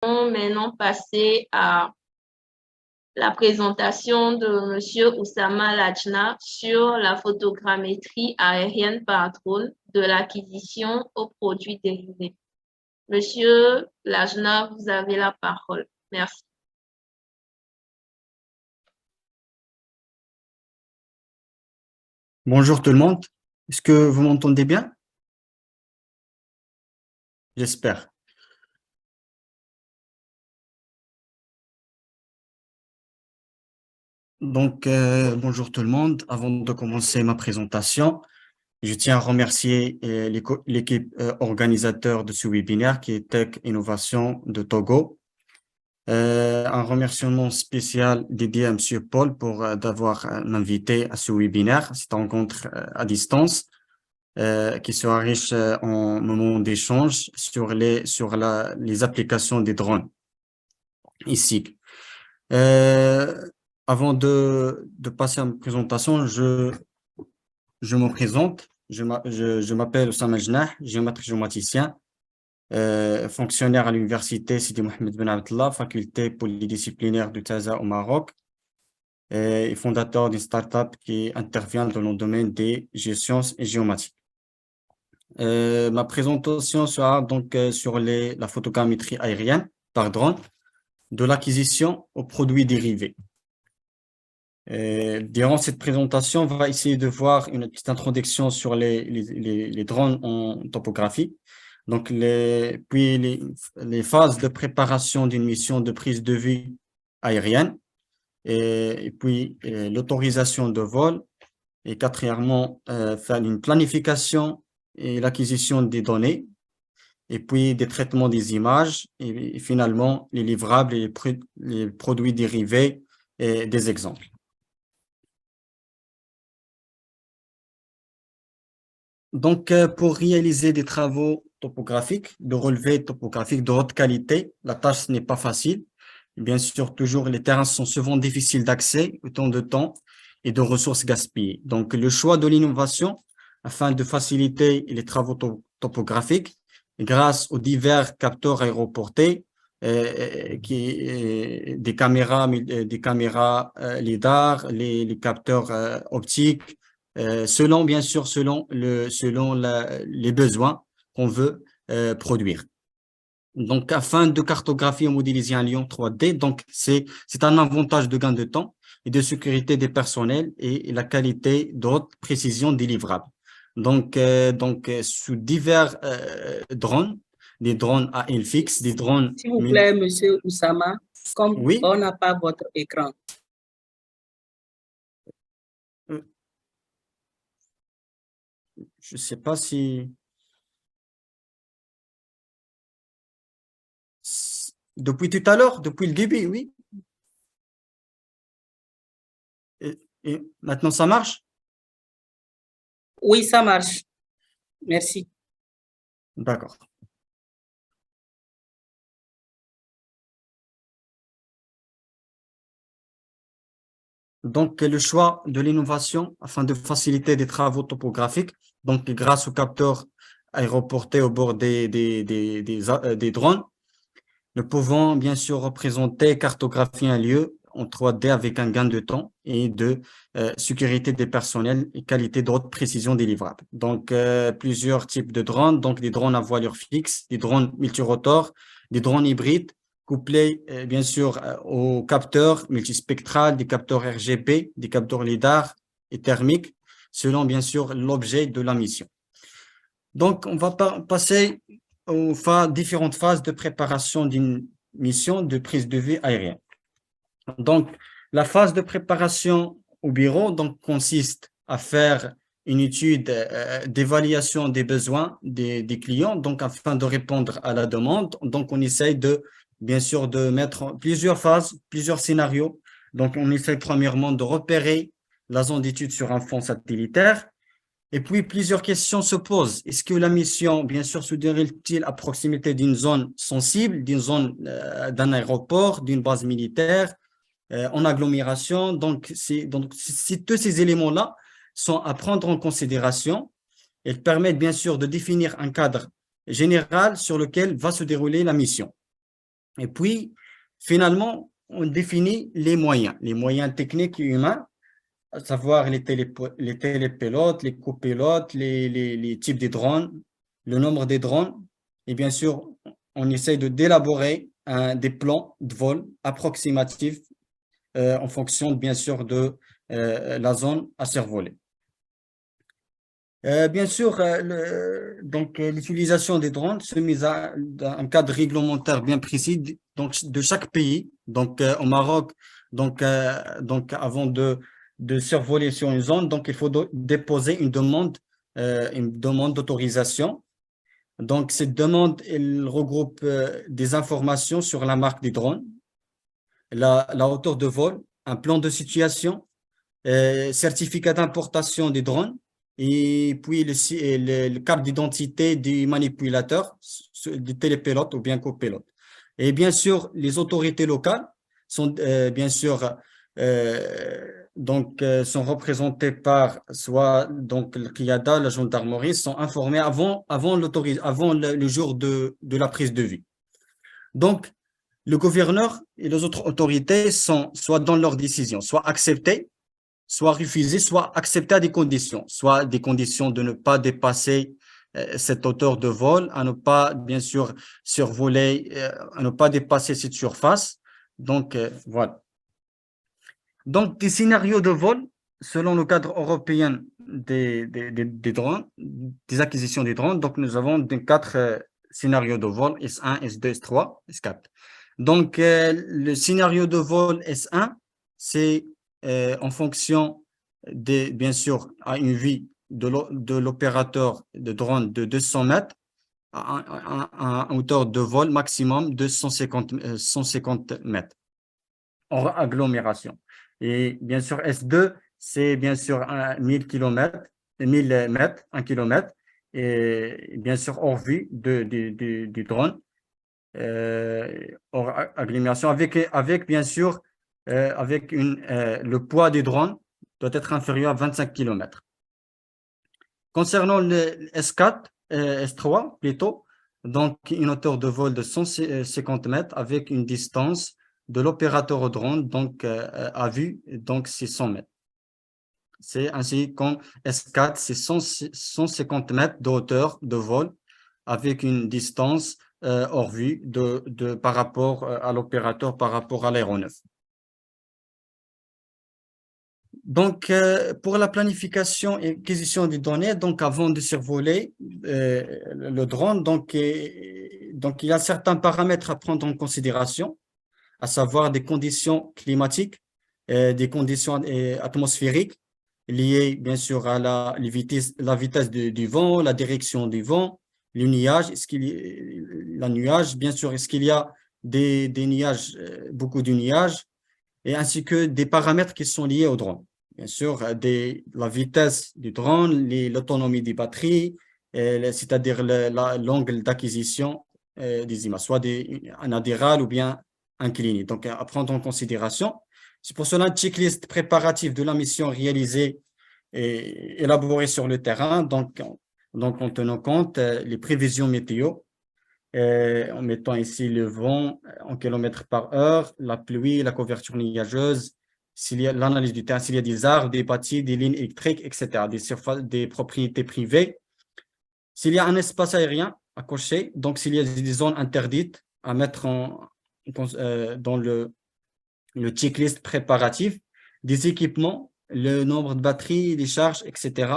Maintenant passer à la présentation de Monsieur Oussama Lajna sur la photogrammétrie aérienne par drone de l'acquisition aux produits dérivés. Monsieur Lajna, vous avez la parole. Merci. Bonjour tout le monde. Est-ce que vous m'entendez bien? J'espère. Donc, bonjour tout le monde. Avant de commencer ma présentation, je tiens à remercier l'équipe organisateur de ce webinaire qui est Tech Innovation de Togo. Un remerciement spécial dédié à Monsieur Paul pour d'avoir m'invité à ce webinaire, cette rencontre à distance. Qui sera riche en moments d'échange sur les applications des drones ici. Avant de passer à ma présentation, je me présente. Je m'appelle Oussama Jnah, géomètre géomaticien, fonctionnaire à l'université Sidi Mohamed Ben Abdallah, faculté polydisciplinaire de Taza au Maroc, et fondateur d'une start-up qui intervient dans le domaine des géosciences et géomatiques. Ma présentation sera donc sur la photogrammétrie aérienne par drone, de l'acquisition aux produits dérivés. Durant cette présentation, on va essayer de voir une petite introduction sur les drones en topographie, donc puis les phases de préparation d'une mission de prise de vue aérienne, et puis l'autorisation de vol, et quatrièmement, faire une planification et l'acquisition des données, et puis des traitements des images, et finalement les livrables et les produits dérivés et des exemples. Donc, pour réaliser des travaux topographiques, de relevés topographiques de haute qualité, la tâche n'est pas facile. Bien sûr, toujours, les terrains sont souvent difficiles d'accès, autant de temps et de ressources gaspillées. Donc, le choix de l'innovation afin de faciliter les travaux topographiques grâce aux divers capteurs aéroportés, des caméras LiDAR, les capteurs optiques, selon, bien sûr, selon les besoins qu'on veut produire. Donc, afin de cartographier et modéliser un lion 3D, donc c'est un avantage de gain de temps et de sécurité des personnels et la qualité de haute précision des livrables. Donc, sous divers drones, des drones à aile fixe, des drones… S'il vous plaît, Monsieur Oussama, comme oui? on n'a pas votre écran. Je ne sais pas si… Depuis tout à l'heure, depuis le début, oui. Et maintenant, ça marche? Oui, ça marche. Merci. D'accord. Donc, le choix de l'innovation afin de faciliter des travaux topographiques, donc grâce aux capteurs aéroportés au bord des drones, nous pouvons bien sûr représenter, cartographier un lieu en 3D avec un gain de temps et de sécurité des personnels et qualité de haute précision des livrables. Donc, plusieurs types de drones, donc des drones à voilure fixe, des drones multirotors, des drones hybrides, couplés bien sûr aux capteurs multispectrales, des capteurs RGB, des capteurs LiDAR et thermiques, selon bien sûr l'objet de la mission. Donc, on va passer aux différentes phases de préparation d'une mission de prise de vue aérienne. Donc, la phase de préparation au bureau donc, consiste à faire une étude d'évaluation des besoins des clients, donc afin de répondre à la demande. Donc, on essaye bien sûr, de mettre plusieurs phases, plusieurs scénarios. Donc, on essaie premièrement de repérer la zone d'étude sur un fond satellitaire. Et puis, plusieurs questions se posent. Est-ce que la mission, bien sûr, se déroule-t-il à proximité d'une zone sensible, d'une zone d'un aéroport, d'une base militaire, en agglomération? Donc, tous ces éléments-là sont à prendre en considération. Ils permettent, bien sûr, de définir un cadre général sur lequel va se dérouler la mission. Et puis, finalement, on définit les moyens techniques et humains, à savoir les télépilotes, les copilotes, les types de drones, le nombre des drones. Et bien sûr, on essaye d'élaborer des plans de vol approximatifs en fonction, bien sûr, de la zone à survoler. Bien sûr, l'utilisation des drones se mise dans un cadre réglementaire bien précis de chaque pays. Donc, au Maroc, avant de survoler sur une zone, donc il faut déposer une demande d'autorisation. Donc, cette demande, elle regroupe des informations sur la marque des drones, la hauteur de vol, un plan de situation, certificat d'importation des drones, et puis le carte d'identité du manipulateur, du télépilote ou bien copilote. Et bien sûr, les autorités locales sont bien sûr sont représentées par soit donc le QIADA, la gendarmerie, sont informés avant le jour de la prise de vue. Donc, le gouverneur et les autres autorités sont soit dans leur décision, soit acceptées, soit refusées, soit acceptées à des conditions, soit des conditions de ne pas dépasser cette hauteur de vol, à ne pas, bien sûr, survoler, à ne pas dépasser cette surface. Donc, voilà. Donc, des scénarios de vol, selon le cadre européen des drones, des acquisitions des drones, donc nous avons 4 scénarios de vol, S1, S2, S3, S4. Donc, le scénario de vol S1, c'est en fonction, bien sûr, à une vie de l'opérateur de drone de 200 mètres, à hauteur de vol maximum de 150 mètres, hors agglomération. Et bien sûr, S2, c'est bien sûr 1000 mètres, 1 kilomètre, et bien sûr, hors vue du drone. Hors agglomération, avec bien sûr, le poids du drone doit être inférieur à 25 km. Concernant le S4, S3 plutôt, donc une hauteur de vol de 150 mètres avec une distance de l'opérateur au drone, donc à vue, donc c'est 100 mètres. C'est ainsi qu'en S4, c'est 150 mètres de hauteur de vol avec une distance hors vue par rapport à l'opérateur, par rapport à l'aéronef. Donc, pour la planification et acquisition des données, donc avant de survoler le drone, donc il y a certains paramètres à prendre en considération, à savoir des conditions climatiques, des conditions atmosphériques liées bien sûr à la vitesse du vent, la direction du vent, le nuage, bien sûr, est-ce qu'il y a des nuages, beaucoup de nuages, et ainsi que des paramètres qui sont liés au drone. Bien sûr, la vitesse du drone, l'autonomie des batteries, c'est-à-dire l'angle d'acquisition des images, soit un adhéral ou bien incliné. Donc, à prendre en considération. C'est pour cela un checklist préparatif de la mission réalisée et élaborée sur le terrain, donc en tenant compte les prévisions météo, en mettant ici le vent en kilomètres par heure, la pluie, la couverture nuageuse, s'il y a l'analyse du terrain, s'il y a des arbres, des bâtis, des lignes électriques, etc., des propriétés privées. S'il y a un espace aérien à cocher, donc s'il y a des zones interdites à mettre dans le checklist préparatif, des équipements, le nombre de batteries, les charges, etc.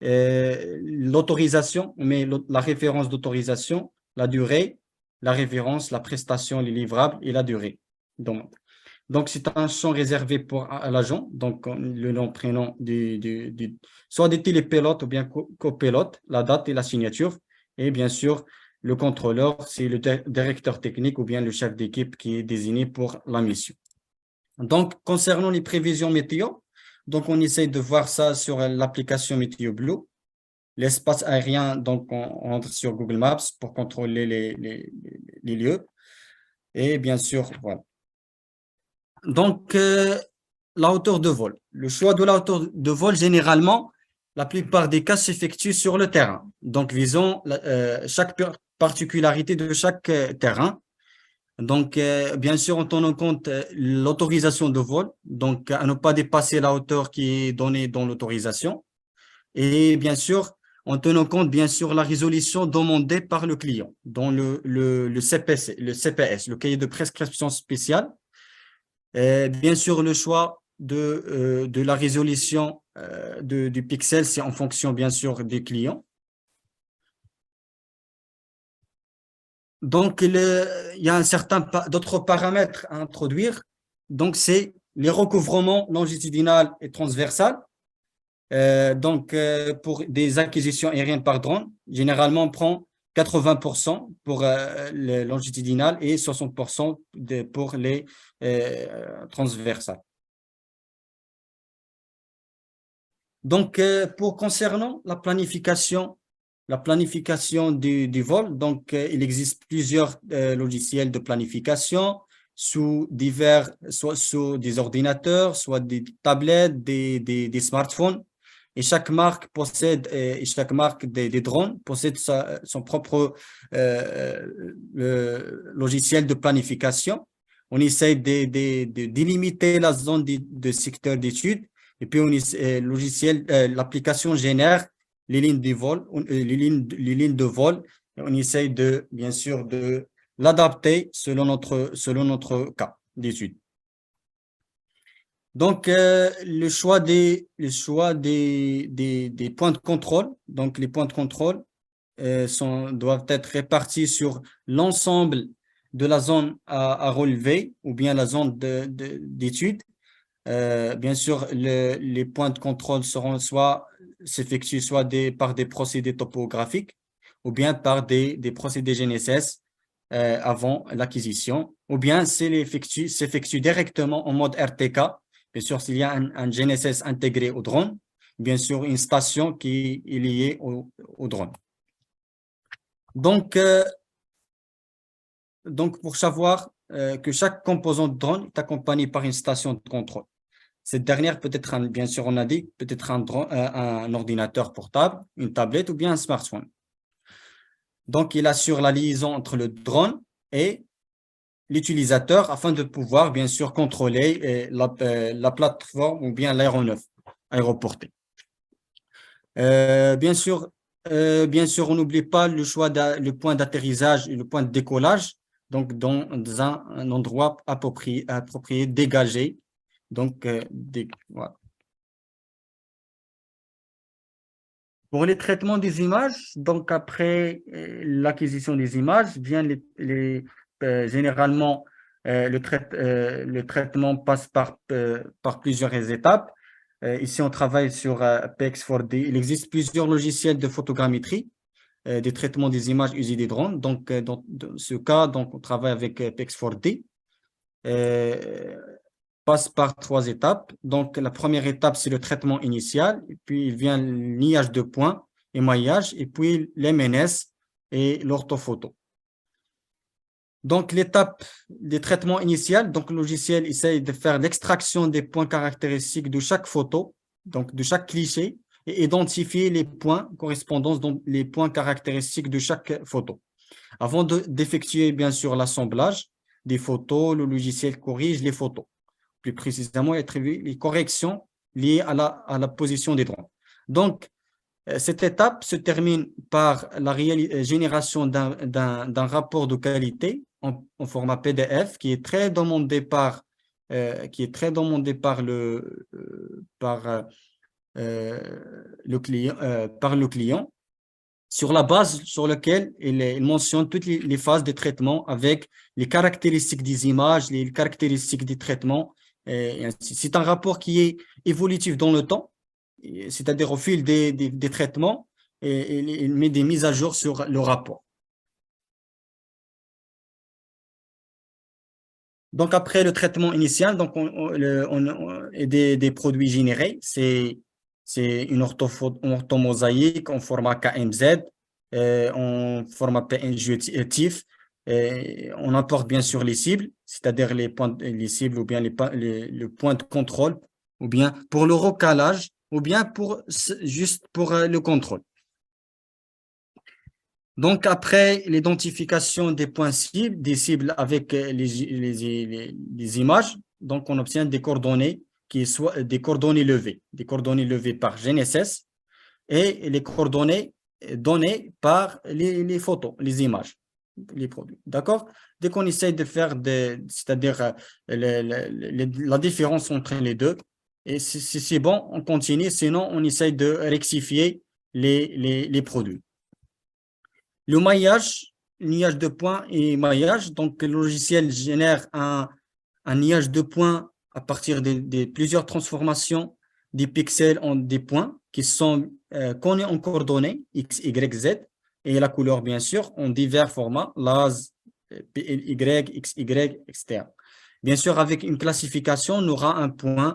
L'autorisation, mais la référence d'autorisation, la durée, la référence, la prestation, les livrables et la durée. Donc c'est un champ réservé à l'agent, donc le nom, prénom soit des télépilotes ou bien copilotes, la date et la signature, et bien sûr, le contrôleur, c'est le directeur technique ou bien le chef d'équipe qui est désigné pour la mission. Donc, concernant les prévisions météo, donc on essaie de voir ça sur l'application Météo Blue. L'espace aérien, donc on rentre sur Google Maps pour contrôler les lieux. Et bien sûr, voilà. Donc, la hauteur de vol. Le choix de la hauteur de vol, généralement, la plupart des cas s'effectue sur le terrain. Donc, visons chaque particularité de chaque terrain. Donc, bien sûr, en tenant compte l'autorisation de vol, donc à ne pas dépasser la hauteur qui est donnée dans l'autorisation. Et bien sûr, en tenant compte, bien sûr, la résolution demandée par le client dans le CPS, le cahier de prescription spéciale. Bien sûr, le choix de la résolution du pixel, c'est en fonction, bien sûr, des clients. Donc, il y a d'autres paramètres à introduire. Donc, c'est les recouvrements longitudinal et transversal. Pour des acquisitions aériennes par drone, généralement, on prend 80% pour le longitudinal et 60% pour les transversales. Donc, concernant la planification du vol, donc il existe plusieurs logiciels de planification soit sous des ordinateurs, soit des tablettes, des smartphones. Et chaque marque des drones possède son propre logiciel de planification. On essaie de délimiter la zone de secteur d'étude. Et puis, l'application génère les lignes de vol, et on essaye bien sûr, de l'adapter selon notre cas d'étude. Donc, le choix des points de contrôle. Donc, les points de contrôle doivent être répartis sur l'ensemble de la zone à relever ou bien la zone d'étude. Bien sûr, les points de contrôle s'effectuent soit par des procédés topographiques ou bien par des procédés GNSS avant l'acquisition, ou bien s'effectue directement en mode RTK. Bien sûr, s'il y a un GNSS intégré au drone, bien sûr, une station qui est liée au drone. Donc, pour savoir que chaque composant de drone est accompagné par une station de contrôle. Cette dernière peut être, bien sûr, on a dit, peut-être un ordinateur portable, une tablette ou bien un smartphone. Donc, il assure la liaison entre le drone et l'utilisateur afin de pouvoir, bien sûr, contrôler la plateforme ou bien l'aéronef aéroporté. Bien sûr, on n'oublie pas le point d'atterrissage et le point de décollage, donc dans un endroit approprié, dégagé. Donc, voilà. Pour les traitements des images, donc après l'acquisition des images, généralement le traitement passe par plusieurs étapes. Ici, on travaille sur PX4D. Il existe plusieurs logiciels de photogrammétrie, des traitements des images usées des drones. Donc, dans ce cas, donc, on travaille avec PX4D. Passe par 3 étapes. Donc, la première étape, c'est le traitement initial, et puis il vient le niage de points, émaillage, et puis l'MNS et l'orthophoto. Donc, l'étape des traitements initial, donc le logiciel essaye de faire l'extraction des points caractéristiques de chaque photo, donc de chaque cliché, et identifier les points correspondants, donc les points caractéristiques de chaque photo. Avant d'effectuer, bien sûr, l'assemblage des photos, le logiciel corrige les photos. Plus précisément, attribuer les corrections liées à la position des drones. Donc, cette étape se termine par la génération d'un rapport de qualité en format PDF qui est très demandé par le client, sur la base sur laquelle il mentionne toutes les phases de traitement avec les caractéristiques des images, les caractéristiques des traitements. C'est un rapport qui est évolutif dans le temps, c'est-à-dire au fil des traitements, et il met des mises à jour sur le rapport. Donc, après le traitement initial, donc des produits générés, c'est une orthomosaïque en format KMZ, en format PNG TIFF. On importe bien sûr les cibles, c'est-à-dire les cibles ou bien le point de contrôle, ou bien pour le recalage, ou bien juste pour le contrôle. Donc, après l'identification des points cibles, des cibles avec les images, donc on obtient des coordonnées qui soient des coordonnées levées par GNSS et les coordonnées données par les photos, les images, les produits. D'accord? Dès qu'on essaye de faire c'est-à-dire la différence entre les deux, et si c'est bon, on continue, sinon on essaye de rectifier les produits. Le niage de points et maillage, donc le logiciel génère un niage de points à partir de plusieurs transformations des pixels en des points qui sont connus en coordonnées X, Y, Z et la couleur bien sûr en divers formats, LAS, PLY, XY, etc. Bien sûr, avec une classification, on aura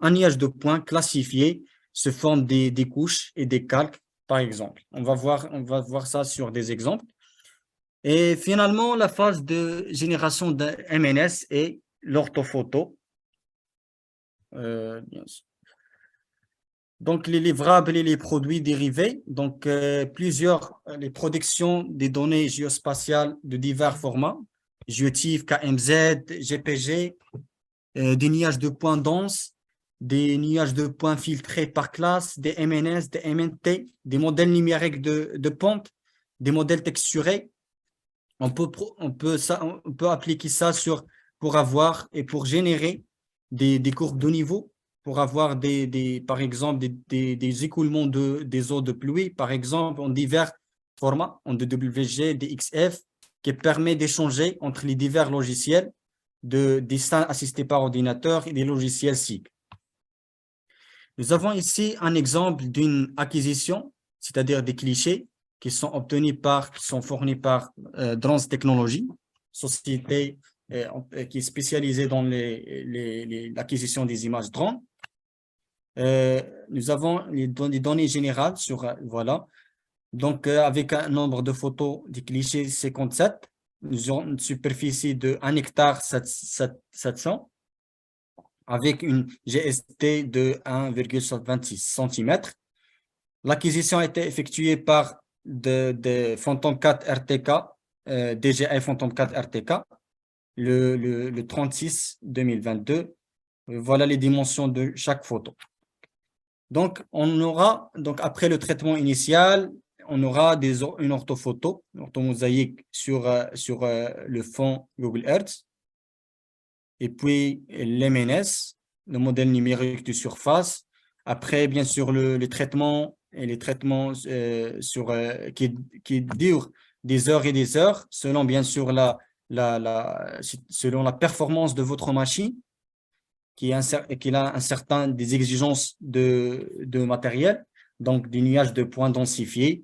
un niage de points classifié se forme des couches et des calques, par exemple. On va voir ça sur des exemples. Et finalement, la phase de génération de MNS est l'orthophoto. Bien sûr. Donc, les livrables et les produits dérivés. Donc, les productions des données géospatiales de divers formats, GeoTIFF, KMZ, GPG, des nuages de points denses, des nuages de points filtrés par classe, des MNS, des MNT, des modèles numériques de pompe, des modèles texturés. On peut appliquer ça pour avoir et pour générer des courbes de niveau, pour avoir par exemple des écoulements des eaux de pluie, par exemple en divers formats, en DWG, DXF, qui permet d'échanger entre les divers logiciels de dessins assistés par ordinateur et des logiciels SIG. Nous avons ici un exemple d'une acquisition, c'est-à-dire des clichés qui sont fournis par Drones Technologies, société qui est spécialisée dans l'acquisition des images drones. Nous avons les données générales voilà. Donc, avec un nombre de photos des clichés 57, nous avons une superficie de 1 hectare 700 avec une GST de 1,26 cm. L'acquisition a été effectuée par de Phantom 4 RTK, DJI Phantom 4 RTK, le 36-2022. Voilà les dimensions de chaque photo. Donc, après le traitement initial, on aura une orthophoto, une orthomosaïque sur le fond Google Earth. Et puis l'MNS, le modèle numérique de surface. Après, bien sûr, les traitements qui durent des heures et des heures, selon bien sûr selon la performance de votre machine, qui a des exigences de matériel, donc des nuages de points densifiés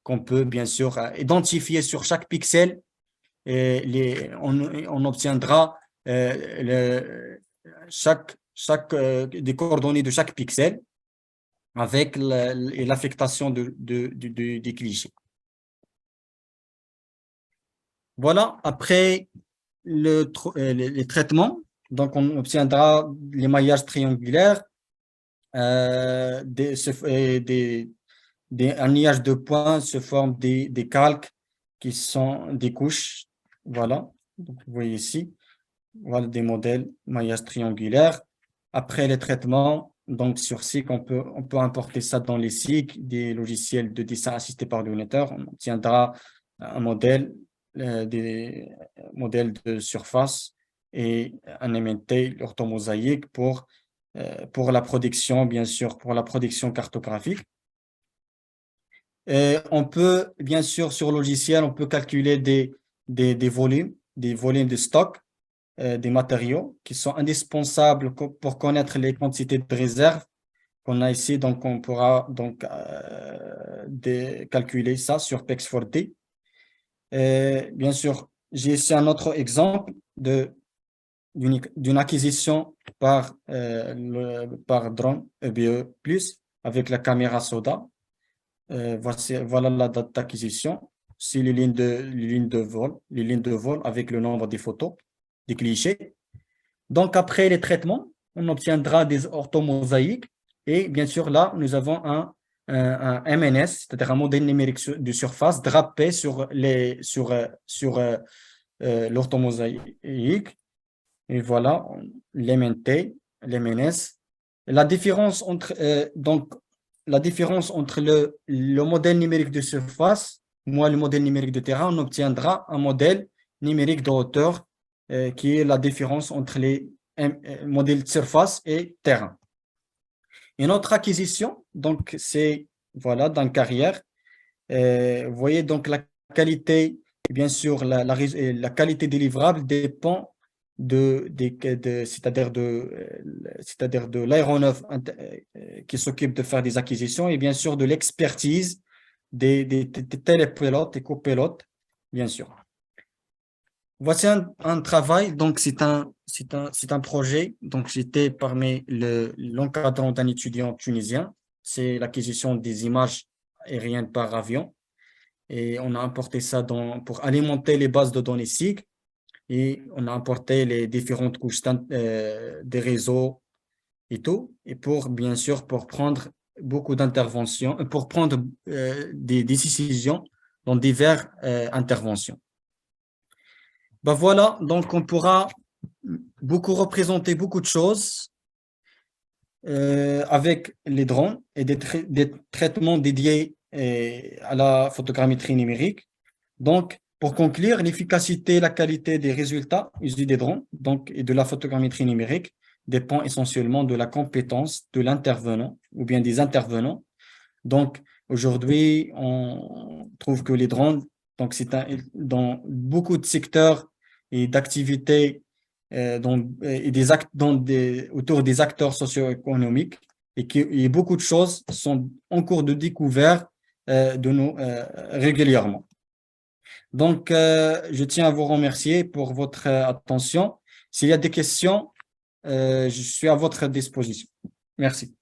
qu'on peut bien sûr identifier sur chaque pixel. Et on obtiendra des coordonnées de chaque pixel avec l'affectation des clichés. Voilà, après les traitements, donc on obtiendra les maillages triangulaires, un niage de points se forme des calques qui sont des couches. Voilà, donc vous voyez ici, voilà des modèles maillage triangulaire. Après les traitements, donc sur SIG, on peut importer ça dans les SIG, des logiciels de dessin assisté par ordinateur. On obtiendra un modèle, des modèles de surface et un MNT, l'orthomosaïque pour la production, bien sûr, pour la production cartographique. Et on peut, bien sûr, sur logiciel, on peut calculer des volumes de stock, des matériaux qui sont indispensables pour connaître les quantités de réserve qu'on a ici. Donc, on pourra donc calculer ça sur PEX4D. Bien sûr, j'ai ici un autre exemple d'une acquisition par drone EBE+, avec la caméra SODA. Voilà la date d'acquisition. C'est les lignes de vol avec le nombre des photos, des clichés. Donc, après les traitements, on obtiendra des orthomosaïques. Et bien sûr, là, nous avons un un MNS, c'est-à-dire un modèle numérique de surface drapé sur l'orthomosaïque. Et voilà, l'MNT, l'MNS. La différence entre, le modèle numérique de surface, le modèle numérique de terrain, on obtiendra un modèle numérique de hauteur qui est la différence entre les modèles de surface et terrain. Une autre acquisition, donc c'est voilà, dans carrière. Vous voyez, donc la qualité, bien sûr, la qualité des livrables dépend c'est-à-dire de l'aéronef qui s'occupe de faire des acquisitions et bien sûr de l'expertise des télépilotes et copilotes, bien sûr. Voici un travail, donc c'est un projet, donc j'étais parmi l'encadrant d'un étudiant tunisien, c'est l'acquisition des images aériennes par avion et on a importé ça pour alimenter les bases de données SIG et on a importé les différentes couches des réseaux et tout, et bien sûr pour prendre beaucoup d'interventions, pour prendre des décisions dans diverses interventions. Ben voilà, donc on pourra représenter beaucoup de choses avec les drones et des traitements dédiés à la photogrammétrie numérique. Donc, pour conclure, l'efficacité et la qualité des résultats issus des drones et de la photogrammétrie numérique dépend essentiellement de la compétence de l'intervenant ou bien des intervenants. Donc, aujourd'hui, on trouve que les drones, donc dans beaucoup de secteurs et d'activités autour des acteurs socio-économiques et beaucoup de choses sont en cours de découvert régulièrement. Donc, je tiens à vous remercier pour votre attention. S'il y a des questions, je suis à votre disposition. Merci.